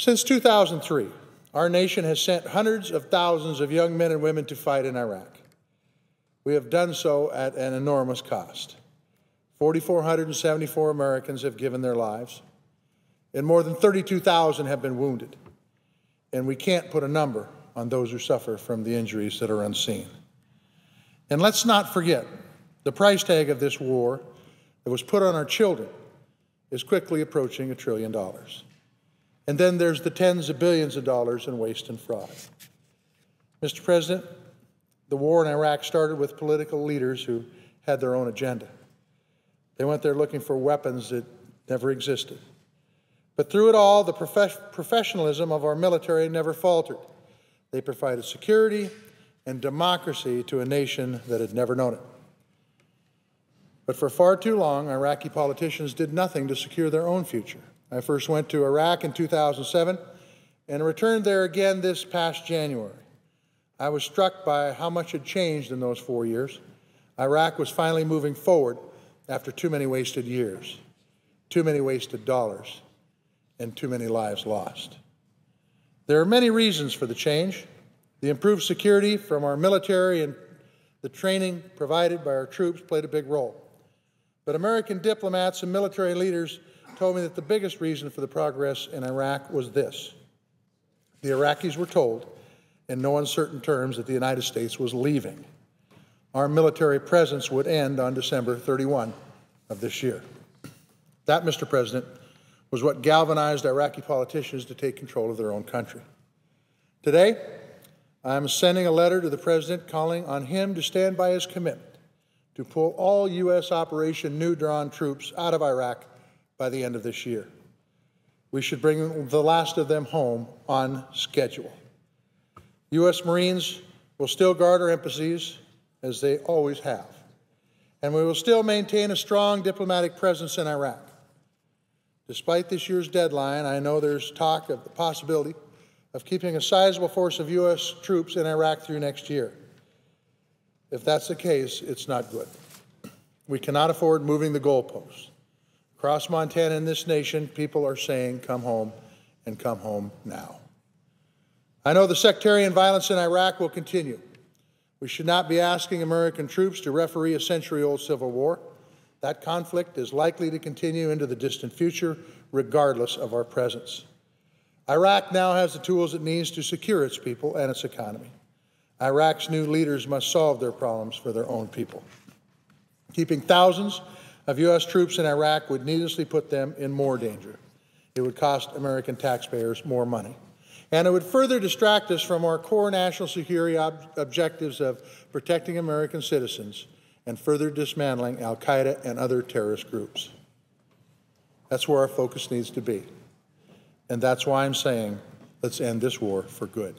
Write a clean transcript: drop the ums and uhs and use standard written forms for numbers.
Since 2003, our nation has sent hundreds of thousands of young men and women to fight in Iraq. We have done so at an enormous cost. 4,474 Americans have given their lives, and more than 32,000 have been wounded. And we can't put a number on those who suffer from the injuries that are unseen. And let's not forget, the price tag of this war that was put on our children is quickly approaching $1 trillion. And then there's the tens of billions of dollars in waste and fraud. Mr. President, the war in Iraq started with political leaders who had their own agenda. They went there looking for weapons that never existed. But through it all, the professionalism of our military never faltered. They provided security and democracy to a nation that had never known it. But for far too long, Iraqi politicians did nothing to secure their own future. I first went to Iraq in 2007 and returned there again this past January. I was struck by how much had changed in those 4 years. Iraq was finally moving forward after too many wasted years, too many wasted dollars, and too many lives lost. There are many reasons for the change. The improved security from our military and the training provided by our troops played a big role. But American diplomats and military leaders told me that the biggest reason for the progress in Iraq was this. The Iraqis were told, in no uncertain terms, that the United States was leaving. Our military presence would end on December 31 of this year. That, Mr. President, was what galvanized Iraqi politicians to take control of their own country. Today, I'm sending a letter to the President calling on him to stand by his commitment to pull all U.S. Operation New Dawn troops out of Iraq by the end of this year. We should bring the last of them home on schedule. U.S. Marines will still guard our embassies, as they always have, and we will still maintain a strong diplomatic presence in Iraq. Despite this year's deadline, I know there's talk of the possibility of keeping a sizable force of U.S. troops in Iraq through next year. If that's the case, it's not good. We cannot afford moving the goalposts. Across Montana and this nation, people are saying, come home, and come home now. I know the sectarian violence in Iraq will continue. We should not be asking American troops to referee a century-old civil war. That conflict is likely to continue into the distant future, regardless of our presence. Iraq now has the tools it needs to secure its people and its economy. Iraq's new leaders must solve their problems for their own people. Keeping thousands of U.S. troops in Iraq would needlessly put them in more danger. It would cost American taxpayers more money. And it would further distract us from our core national security objectives of protecting American citizens and further dismantling al-Qaeda and other terrorist groups. That's where our focus needs to be. And that's why I'm saying, let's end this war for good.